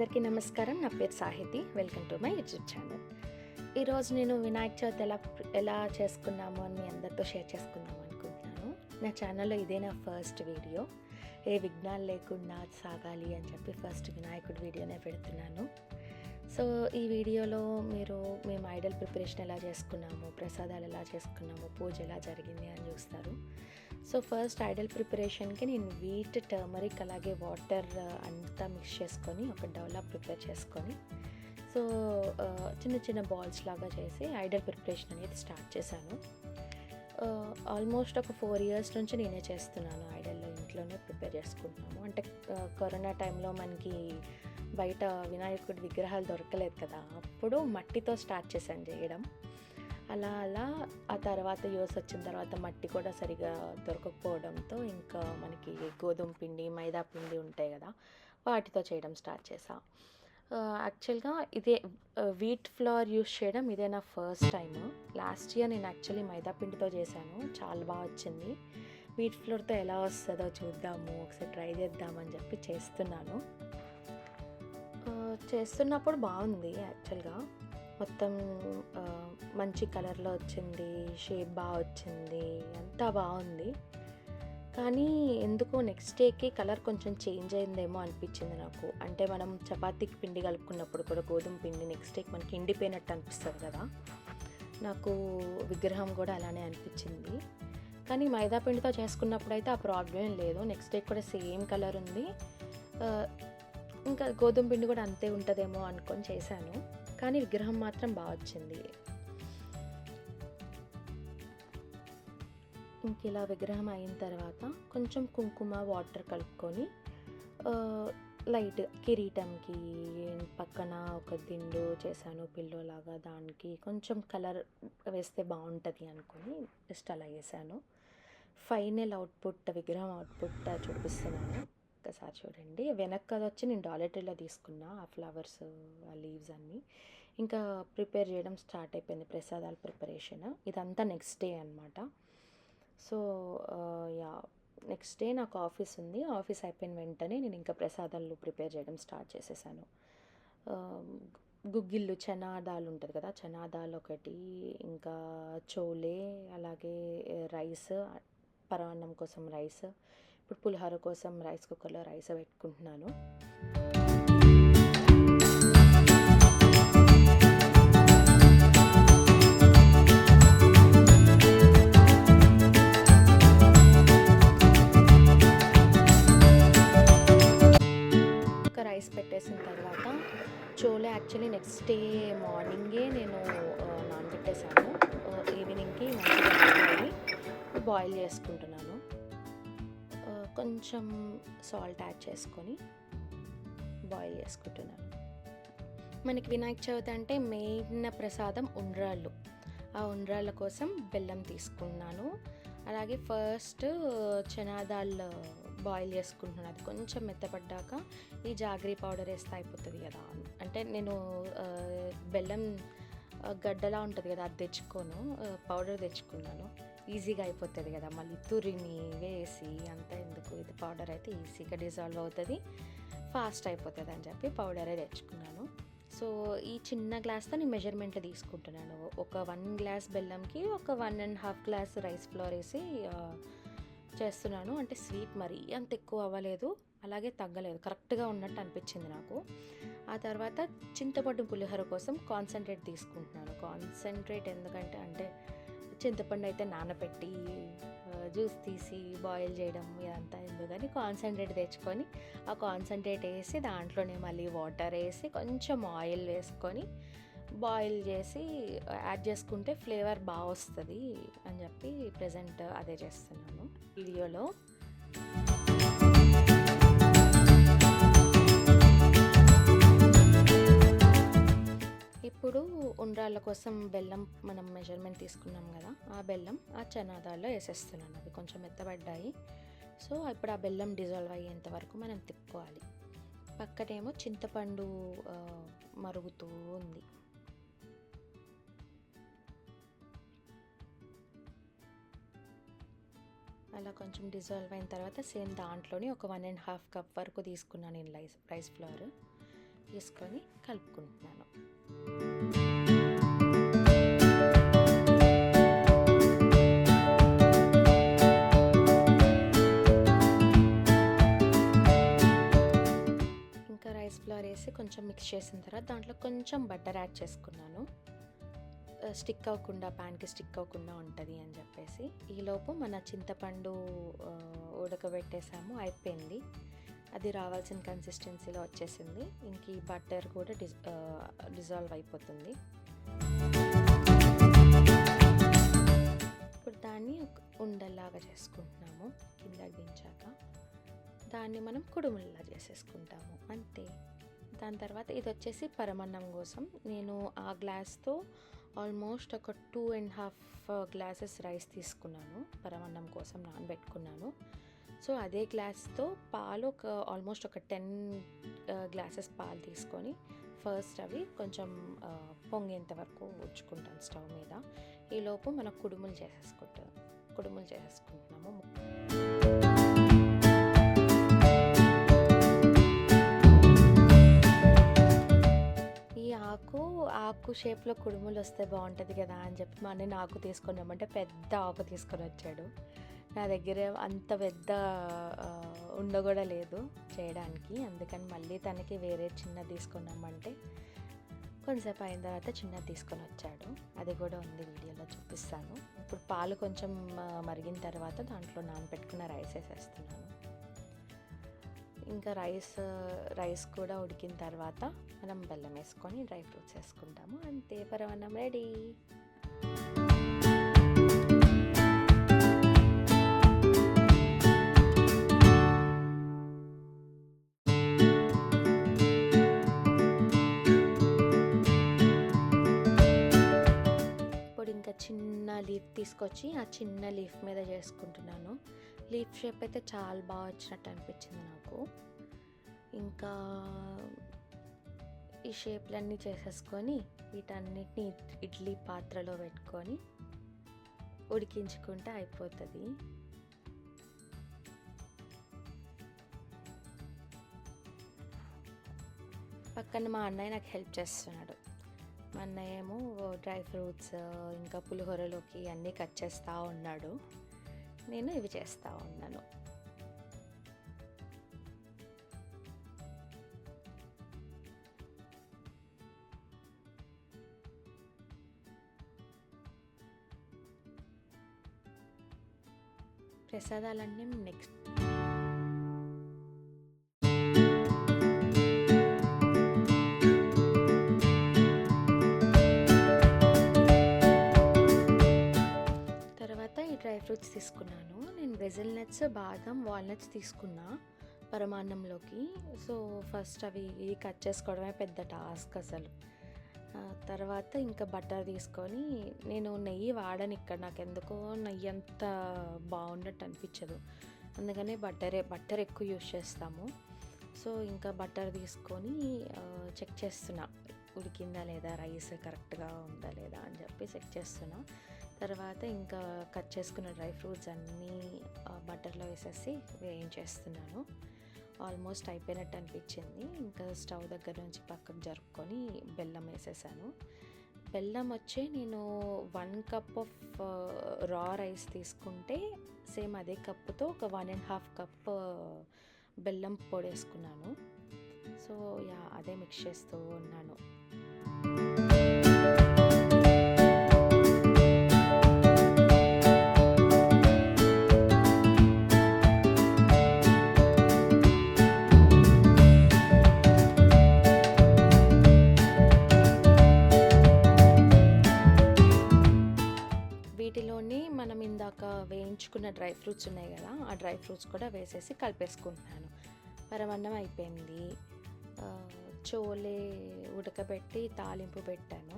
అందరికీ నమస్కారం. నా పేరు Sahithi. Welcome to my YouTube channel. ఈరోజు నేను వినాయక చవితి ఎలా చేసుకున్నాము అని మీ అందరితో షేర్ చేసుకుందాం అనుకుంటున్నాను. నా ఛానల్లో ఇదే నా ఫస్ట్ వీడియో. ఏ విఘ్నాలు లేకుండా సాగాలి అని చెప్పి ఫస్ట్ వినాయకుడి వీడియోనే పెడుతున్నాను. సో ఈ వీడియోలో మేము ఐడల్ ప్రిపరేషన్ ఎలా చేసుకున్నాము, ప్రసాదాలు ఎలా చేసుకున్నాము, పూజ ఎలా జరిగింది అని చూస్తారు. సో ఫస్ట్ ఐడల్ ప్రిపరేషన్కి నేను వీట్, టర్మరిక్ అలాగే వాటర్ అంతా మిక్స్ చేసుకొని ఒక డౌలా ప్రిపేర్ చేసుకొని సో చిన్న చిన్న బాల్స్ లాగా చేసి ఐడల్ ప్రిపరేషన్ అనేది స్టార్ట్ చేశాను. ఆల్మోస్ట్ ఒక 4 years నుంచి నేనే చేస్తున్నాను. ఐడల్ ఇంట్లోనే ప్రిపేర్ చేసుకుంటున్నాము. అంటే కరోనా టైంలో మనకి బయట వినాయకుడి విగ్రహాలు దొరకలేదు కదా, అప్పుడు మట్టితో స్టార్ట్ చేశాను చేయడం. అలా ఆ తర్వాత యూస్ వచ్చిన తర్వాత మట్టి కూడా సరిగా దొరకకపోవడంతో ఇంకా మనకి గోధుమ పిండి, మైదా పిండి ఉంటాయి కదా, వాటితో చేయడం స్టార్ట్ చేసా. యాక్చువల్గా ఇదే వీట్ ఫ్లోర్ యూస్ చేయడం ఇదే నా ఫస్ట్ టైం. లాస్ట్ ఇయర్ నేను యాక్చువల్లీ మైదా పిండితో చేశాను, చాలా బాగా వచ్చింది. వీట్ ఫ్లోర్తో ఎలా వస్తుందో చూద్దాము, ఒకసారి ట్రై చేద్దామని చెప్పి చేస్తున్నప్పుడు బాగుంది. యాక్చువల్గా మొత్తం మంచి కలర్లో వచ్చింది, షేప్ బాగా వచ్చింది, అంతా బాగుంది. కానీ ఎందుకో నెక్స్ట్ డేకి కలర్ కొంచెం చేంజ్ అయిందేమో అనిపించింది నాకు. అంటే మనం చపాతీకి పిండి కలుపుకున్నప్పుడు కూడా గోధుమ పిండి నెక్స్ట్ డేకి మనకి ఎండిపోయినట్టు అనిపిస్తుంది కదా, నాకు విగ్రహం కూడా అలానే అనిపించింది. కానీ మైదా పిండితో చేసుకున్నప్పుడు అయితే ఆ ప్రాబ్లం లేదు. నెక్స్ట్ డే కూడా సేమ్ కలర్ ఉంది. ఇంకా గోధుమ పిండి కూడా అంతే ఉంటుందేమో అనుకొని చేశాను. కానీ విగ్రహం మాత్రం బాగా వచ్చింది. ఇంక ఇలా విగ్రహం అయిన తర్వాత కొంచెం కుంకుమ వాటర్ కలుపుకొని లైట్ కిరీటంకి పక్కన ఒక దిండు చేశాను పిల్లోలాగా, దానికి కొంచెం కలర్ వేస్తే బాగుంటుంది అనుకొని జస్ట్ అలా వేసాను. ఫైనల్ అవుట్పుట్, విగ్రహం అవుట్పుట్ చూపిస్తున్నాను, ఒకసారి చూడండి. వెనక్కి అది వచ్చి నేను డాలెటరీలో తీసుకున్నా ఆ ఫ్లవర్స్, ఆ లీవ్స్ అన్నీ. ఇంకా ప్రిపేర్ చేయడం స్టార్ట్ అయిపోయింది, ప్రసాదాల ప్రిపరేషన్. ఇదంతా నెక్స్ట్ డే అనమాట. సో నెక్స్ట్ డే నాకు ఆఫీస్ ఉంది. ఆఫీస్ అయిపోయిన వెంటనే నేను ఇంకా ప్రసాదాలు ప్రిపేర్ చేయడం స్టార్ట్ చేసేసాను. గుగ్గిళ్ళు, చనా దాల్ ఉంటుంది కదా, చనా దాల్ ఒకటి, ఇంకా చోలే, అలాగే రైస్, పరమాన్నం కోసం రైస్, ఇప్పుడు పులిహోర కోసం రైస్ కుక్కర్లో రైస్ పెట్టుకుంటున్నాను. రైస్ పెట్టేసిన తర్వాత చోలే యాక్చువల్లీ నెక్స్ట్ డే మార్నింగే నేను నానబెట్టేశాను. ఈవినింగ్కి మంచిగా బాయిల్ చేసుకుంటున్నాను. కొంచెం సాల్ట్ యాడ్ చేసుకొని బాయిల్ చేసుకుంటున్నాను. మనకి వినాయక చవితి అంటే మెయిన్ ప్రసాదం ఉండ్రాళ్ళు. ఆ ఉండ్రాళ్ళ కోసం బెల్లం తీసుకున్నాను. అలాగే ఫస్ట్ చనాదాల్ బాయిల్ చేసుకుంటున్నాను. అది కొంచెం మెత్తపడ్డాక ఈ జాగ్రీ పౌడర్ వేస్తే అయిపోతుంది కదా. అంటే నేను బెల్లం గడ్డలా ఉంటుంది కదా, అది తెచ్చుకోను, పౌడర్ తెచ్చుకున్నాను. ఈజీగా అయిపోతుంది కదా, మళ్ళీ తురిమి వేసి అంతా ఎందుకు, ఇది పౌడర్ అయితే ఈజీగా డిజాల్వ్ అవుతుంది, ఫాస్ట్ అయిపోతుంది అని చెప్పి పౌడరే తెచ్చుకున్నాను. సో ఈ చిన్న గ్లాస్తో నేను మెజర్మెంట్లు తీసుకుంటున్నాను. ఒక 1 glass బెల్లంకి ఒక 1.5 glass రైస్ ఫ్లోర్ వేసి చేస్తున్నాను. అంటే స్వీట్ మరీ అంత ఎక్కువ అవ్వలేదు, అలాగే తగ్గలేదు, కరెక్ట్గా ఉన్నట్టు అనిపించింది నాకు. ఆ తర్వాత చింతపండు పులిహోర కోసం కాన్సన్ట్రేట్ తీసుకుంటున్నాను. కాన్సన్ట్రేట్ ఎందుకంటే అంటే చింతపండు అయితే నానబెట్టి జ్యూస్ తీసి బాయిల్ చేయడం ఇదంతా ఎందుకని కాన్సన్ట్రేట్ తెచ్చుకొని ఆ కాన్సన్ట్రేట్ వేసి దాంట్లోనే మళ్ళీ వాటర్ వేసి కొంచెం ఆయిల్ వేసుకొని బాయిల్ చేసి యాడ్ చేసుకుంటే ఫ్లేవర్ బాగా వస్తుంది అని చెప్పి ప్రజెంట్ అదే చేస్తున్నాను వీడియోలో. ఇప్పుడు ఉండ్రాళ్ళ కోసం బెల్లం మనం మెజర్మెంట్ తీసుకున్నాం కదా, ఆ బెల్లం ఆ చనాదాల్లో వేసేస్తున్నాను. అవి కొంచెం మెత్తబడ్డాయి. సో ఇప్పుడు ఆ బెల్లం డిజాల్వ్ అయ్యేంత వరకు మనం తిప్పుకోవాలి. పక్కనేమో చింతపండు మరుగుతూ ఉంది. అలా కొంచెం డిజాల్వ్ అయిన తర్వాత సేమ్ దాంట్లోని ఒక 1.5 cup వరకు తీసుకున్నాను నేను రైస్ ఫ్లోర్. తీసుకొని కలుపుకుంటున్నాను. ఇంకా రైస్ ఫ్లోర్ వేసి కొంచెం మిక్స్ చేసిన తర్వాత దాంట్లో కొంచెం బటర్ యాడ్ చేసుకున్నాను, స్టిక్ అవ్వకుండా, ప్యాన్కి స్టిక్ అవ్వకుండా ఉంటుంది అని చెప్పేసి. ఈలోపు మన చింతపండు ఉడకబెట్టేసాము, అయిపోయింది. అది రావాల్సిన కన్సిస్టెన్సీలో వచ్చేసింది. ఇంక ఈ బటర్ కూడా డిజాల్వ్ అయిపోతుంది. ఇప్పుడు దాన్ని ఉండల్లాగా చేసుకుంటున్నాము. కిందకి దించాక దాన్ని మనం కుడుముల్లా చేసేసుకుంటాము, అంతే. దాని తర్వాత ఇది వచ్చేసి పరమన్నం కోసం నేను ఆ గ్లాస్తో ఆల్మోస్ట్ ఒక 2.5 గ్లాసెస్ రైస్ తీసుకున్నాను. పరమన్నం కోసం నానబెట్టుకున్నాను. సో అదే గ్లాస్తో పాలు ఆల్మోస్ట్ ఒక 10 గ్లాసెస్ పాలు తీసుకొని ఫస్ట్ అవి కొంచెం పొంగేంత వరకు ఉంచుకుంటాను స్టవ్ మీద. ఈలోపు మనం కుడుములు చేసేసుకుంటున్నాము. ఆకు షేప్లో కుడుములు వస్తే బాగుంటుంది కదా అని చెప్పి మా అన్నయ్య ఆకు తీసుకొని రమ్మంటే పెద్ద ఆకు తీసుకొని వచ్చాడు. నా దగ్గర అంత పెద్ద ఉండ కూడా లేదు చేయడానికి, అందుకని మళ్ళీ తనకి వేరే చిన్నది తీసుకొని రమ్మంటే కొంచెంసేపు అయిన తర్వాత చిన్నది తీసుకొని వచ్చాడు. అది కూడా ఉంది, వీడియోలో చూపిస్తాను. ఇప్పుడు పాలు కొంచెం మరిగిన తర్వాత దాంట్లో నానబెట్టుకున్న రైస్ వేసేస్తున్నాను. ఇంకా రైస్ కూడా ఉడికిన తర్వాత మనం బెల్లం వేసుకొని డ్రై ఫ్రూట్స్ వేసుకుంటాము, అంతే. పరమాన్నం రెడీ. ఇప్పుడు ఇంకా చిన్న లీఫ్ తీసుకొచ్చి ఆ చిన్న లీఫ్ మీద చేసుకుంటున్నాను. లీఫ్ షేప్ అయితే చాలా బాగా వచ్చినట్టు అనిపించింది నాకు. ఇంకా ఈ షేప్లన్నీ చేసేసుకొని వీటన్నిటిని ఇడ్లీ పాత్రలో పెట్టుకొని ఉడికించుకుంటే అయిపోతుంది. పక్కన మా అన్నయ్య నాకు హెల్ప్ చేస్తున్నాడు. మా అన్నయ్య ఏమో డ్రై ఫ్రూట్స్ ఇంకా పులిహోరలోకి అన్నీ కట్ చేస్తూ ఉన్నాడు, నేను ఇవి చేస్తూ ఉన్నాను. ప్రసాదాలన్నీ నెక్స్ట్. తర్వాత ఈ డ్రై ఫ్రూట్స్ తీసుకున్నాను నేను. బ్రెజిల్ నట్స్, బాదం, వాల్నట్స్ తీసుకున్నా పరమాన్నంలోకి. సో ఫస్ట్ అవి కట్ చేసుకోవడమే పెద్ద టాస్క్ అసలు. తర్వాత ఇంకా బటర్ తీసుకొని, నేను నెయ్యి వాడను ఇక్కడ, నాకు ఎందుకో నెయ్యి అంత బాగున్నట్టు అనిపించదు, అందుకనే బట్టర్ ఎక్కువ యూజ్ చేస్తాము. సో ఇంకా బటర్ తీసుకొని చెక్ చేస్తున్నా ఉడికిందా లేదా, రైస్ కరెక్ట్గా ఉందా లేదా అని చెప్పి చెక్ చేస్తున్నా. తర్వాత ఇంకా కట్ చేసుకున్న డ్రై ఫ్రూట్స్ అన్నీ బటర్లో వేసేసి వేయించేస్తున్నాను. ఆల్మోస్ట్ అయిపోయినట్టు అనిపించింది. ఇంకా స్టవ్ దగ్గర నుంచి పక్కకు జరుపుకొని బెల్లం వేసేసాను. బెల్లం వచ్చి నేను 1 కప్ ఆఫ్ రా రైస్ తీసుకుంటే సేమ్ అదే కప్పుతో ఒక 1.5 కప్ బెల్లం పొడి వేసుకున్నాను. సో అదే మిక్స్ చేస్తూ ఉన్నాను. వీటిలోని మనం ఇందాక వేయించుకున్న డ్రై ఫ్రూట్స్ ఉన్నాయి కదా, ఆ డ్రై ఫ్రూట్స్ కూడా వేసేసి కలిపేసుకుంటున్నాను. పరమాన్నం అయిపోయింది. చోలే ఉడకబెట్టి తాలింపు పెట్టాను,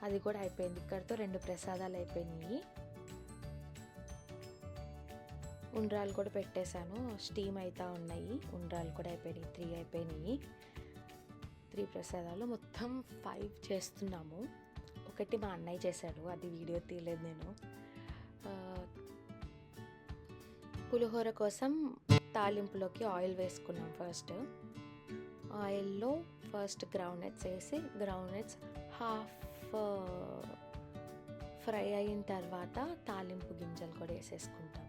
అది కూడా అయిపోయింది. ఇక్కడితో 2 ప్రసాదాలు అయిపోయినాయి. ఉండ్రాలు కూడా పెట్టేశాను, స్టీమ్ అవుతూ ఉన్నాయి. ఉండ్రాలు కూడా అయిపోయినాయి, 3 అయిపోయినాయి. 3 ప్రసాదాలు, మొత్తం 5 చేస్తున్నాము. ఒకటి మా అన్నయ్య చేశాడు, అది వీడియో తీయలేదు నేను. పులిహోర కోసం తాలింపులోకి ఆయిల్ వేసుకున్నాం ఫస్ట్. ఆయిల్లో ఫస్ట్ గ్రౌండ్నట్స్ వేసి గ్రౌండ్నట్స్ హాఫ్ ఫ్రై అయిన తర్వాత తాలింపు గింజలు కూడా వేసేసుకుంటాము.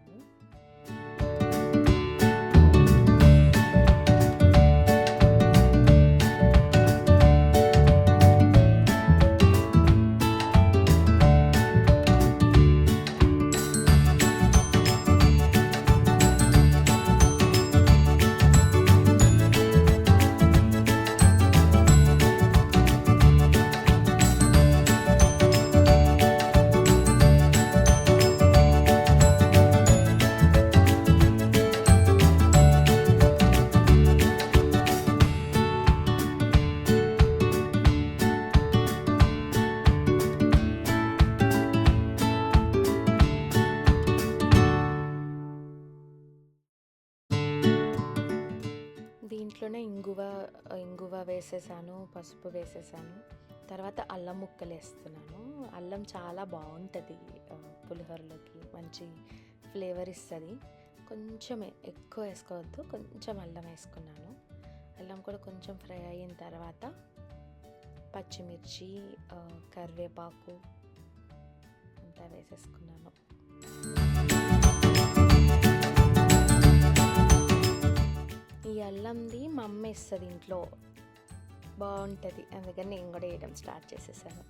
దీంట్లోనే ఇంగువ వేసేసాను, పసుపు వేసేసాను. తర్వాత అల్లం ముక్కలు వేస్తున్నాను. అల్లం చాలా బాగుంటుంది పులిహోరలోకి, మంచి ఫ్లేవర్ ఇస్తుంది. కొంచెమే, ఎక్కువ వేసుకోవద్దు, కొంచెం అల్లం వేసుకున్నాను. అల్లం కూడా కొంచెం ఫ్రై అయిన తర్వాత పచ్చిమిర్చి, కరివేపాకు అంతా వేసేసుకున్నాను. ఈ అల్లంది మా అమ్మ వేస్తుంది ఇంట్లో, బాగుంటుంది. అందుకని నేను కూడా వేయడం స్టార్ట్ చేసేసాను.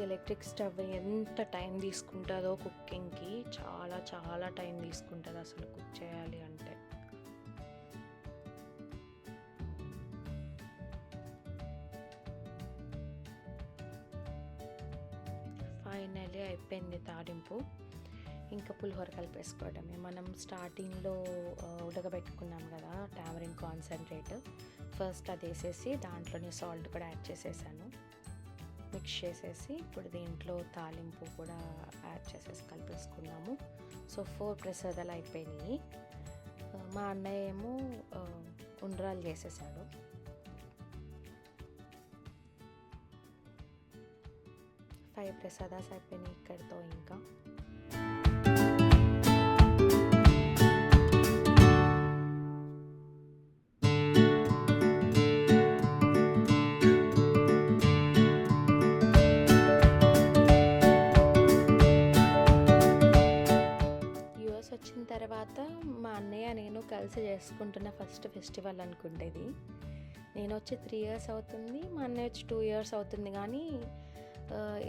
ఎలక్ట్రిక్ స్టవ్ ఎంత టైం తీసుకుంటుందో కుకింగ్కి, చాలా చాలా టైం తీసుకుంటుంది అసలు కుక్ చేయాలి అంటే. ఫైనల్లీ అయిపోయింది తాలింపు. ఇంకా పులిహోర కలిపేసుకోవడమే. మనం స్టార్టింగ్లో ఉడకబెట్టుకున్నాం కదా టామరిన్ కాన్సన్ట్రేట్, ఫస్ట్ అది వేసేసి దాంట్లోనే సాల్ట్ కూడా యాడ్ చేసేసాను. మిక్స్ చేసేసి ఇప్పుడు దీంట్లో తాలింపు కూడా యాడ్ చేసేసి కలిపేసుకున్నాము. సో 4 ప్రసాదాలు అయిపోయినాయి. మా అన్నయ్య ఏమో ఉండ్రాలు చేసేసాడు. ఫైవ్ ప్రసాదాలు అయిపోయినాయి ఇక్కడితో. ఇంకా వచ్చిన తర్వాత మా అన్నయ్య నేను కలిసి చేసుకుంటున్న ఫస్ట్ ఫెస్టివల్ అనుకుంటేది. నేను వచ్చి 3 years అవుతుంది, మా అన్నయ్య వచ్చి 2 years అవుతుంది. కానీ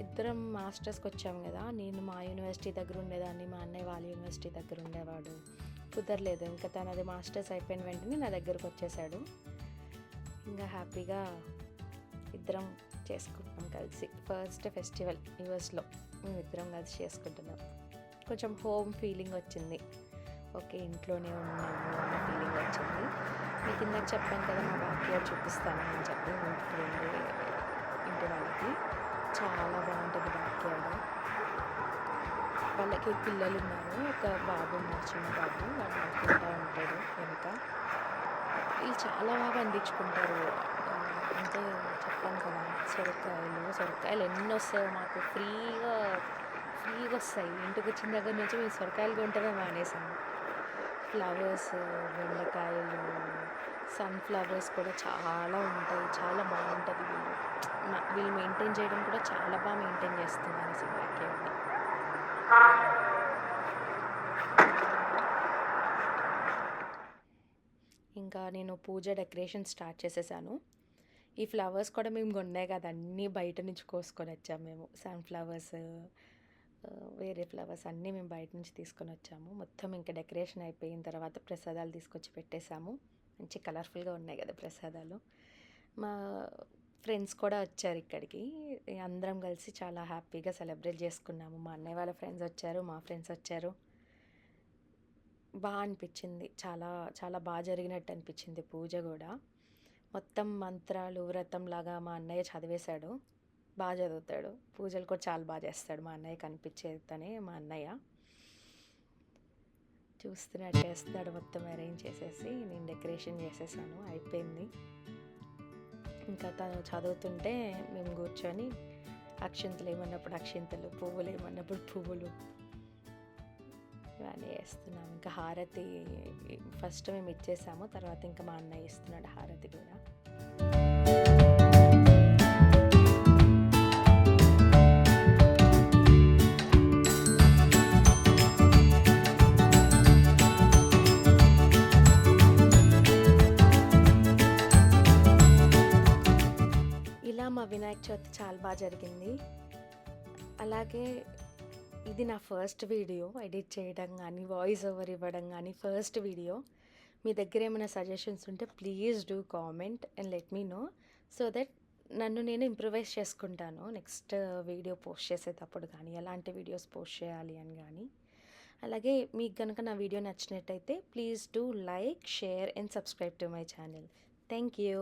ఇద్దరం మాస్టర్స్కి వచ్చాము కదా. నేను మా యూనివర్సిటీ దగ్గర ఉండేదాన్ని, మా అన్నయ్య వాళ్ళ యూనివర్సిటీ దగ్గర ఉండేవాడు. కుదరలేదు. ఇంకా తనది మాస్టర్స్ అయిపోయిన వెంటనే నా దగ్గరకు వచ్చేసాడు. ఇంకా హ్యాపీగా ఇద్దరం చేసుకుంటాం కలిసి. ఫస్ట్ ఫెస్టివల్ యూఎస్లో మేము ఇద్దరం కలిసి చేసుకుంటున్నాం. కొంచెం హోమ్ ఫీలింగ్ వచ్చింది. ఓకే, ఇంట్లోనే ఉన్నాము అన్న ఫీలింగ్ వచ్చింది. మీకు ఇందాక చెప్పాను కదా మా బ్యాక్యార్డ్ చూపిస్తాను అని చెప్పి ఇంటి వాళ్ళకి. చాలా బాగుంటుంది బ్యాక్యార్డ్. వాళ్ళకి పిల్లలు ఉన్నారు, ఒక బాబు ఉన్నారు, చిన్న బాబు. వాళ్ళు ఆడుకుంటూ ఉంటాడు వెనుక. వీళ్ళు చాలా బాగా పండించుకుంటారు. అంటే చెప్పాను కదా, సొరకాయలు ఎన్ని వస్తాయో మాకు ఫ్రీగా వస్తాయి. ఇంటికి వచ్చిన దగ్గర నుంచి మేము సొరకాయలు కొంటమే మానేసాము. ఫ్లవర్స్, బెండకాయలు, సన్ఫ్లవర్స్ కూడా చాలా ఉంటాయి. చాలా బాగుంటుంది. వీళ్ళు మెయింటైన్ చేయడం కూడా చాలా బాగా మెయింటైన్ చేస్తున్నారు అసలు బ్యాక్యార్డ్ని. ఇంకా నేను పూజ డెకరేషన్ స్టార్ట్ చేసేసాను. ఈ ఫ్లవర్స్ కూడా మేము కొన్నాయి కదా, అన్నీ బయట నుంచి కోసుకొని వచ్చాము మేము. సన్ఫ్లవర్స్, వేరే ఫ్లవర్స్ అన్నీ మేము బయట నుంచి తీసుకొని వచ్చాము. మొత్తం ఇంకా డెకరేషన్ అయిపోయిన తర్వాత ప్రసాదాలు తీసుకొచ్చి పెట్టేశాము. మంచి కలర్ఫుల్గా ఉన్నాయి కదా ప్రసాదాలు. మా ఫ్రెండ్స్ కూడా వచ్చారు ఇక్కడికి. అందరం కలిసి చాలా హ్యాపీగా సెలబ్రేట్ చేసుకున్నాము. మా అన్నయ్య వాళ్ళ ఫ్రెండ్స్ వచ్చారు, మా ఫ్రెండ్స్ వచ్చారు. బాగా అనిపించింది. చాలా చాలా బాగా జరిగినట్టు అనిపించింది పూజ కూడా. మొత్తం మంత్రాలు వ్రతంలాగా మా అన్నయ్య చదివేశాడు. బాగా చదువుతాడు, పూజలు కూడా చాలా బాగా చేస్తాడు. మా అన్నయ్య కనిపించేతనే మా అన్నయ్య చూస్తున్నాడు, చేస్తున్నాడు. మొత్తం అరేంజ్ చేసేసి నేను డెకరేషన్ చేసేసాను, అయిపోయింది. ఇంకా తను చదువుతుంటే మేము కూర్చొని అక్షింతలు ఏమన్నప్పుడు అక్షింతలు, పువ్వులు ఏమన్నప్పుడు పువ్వులు ఇవన్నీ వేస్తున్నాం. ఇంకా హారతి ఫస్ట్ మేము ఇచ్చేసాము, తర్వాత ఇంకా మా అన్నయ్య ఇస్తున్నాడు హారతి కూడా. ఇలా మా వినాయక చవితి చాలా బాగా జరిగింది. అలాగే ఇది నా ఫస్ట్ వీడియో ఎడిట్ చేయడం కానీ, వాయిస్ ఓవర్ ఇవ్వడం కానీ ఫస్ట్ వీడియో. మీ దగ్గర ఏమైనా సజెషన్స్ ఉంటే please do comment and let me know, so that నన్ను నేను ఇంప్రూవైజ్ చేసుకుంటాను నెక్స్ట్ వీడియో పోస్ట్ చేసేటప్పుడు కానీ, ఎలాంటి వీడియోస్ పోస్ట్ చేయాలి అని కానీ. అలాగే మీకు కనుక నా వీడియో నచ్చినట్టయితే please do like, share and subscribe to my channel. Thank you.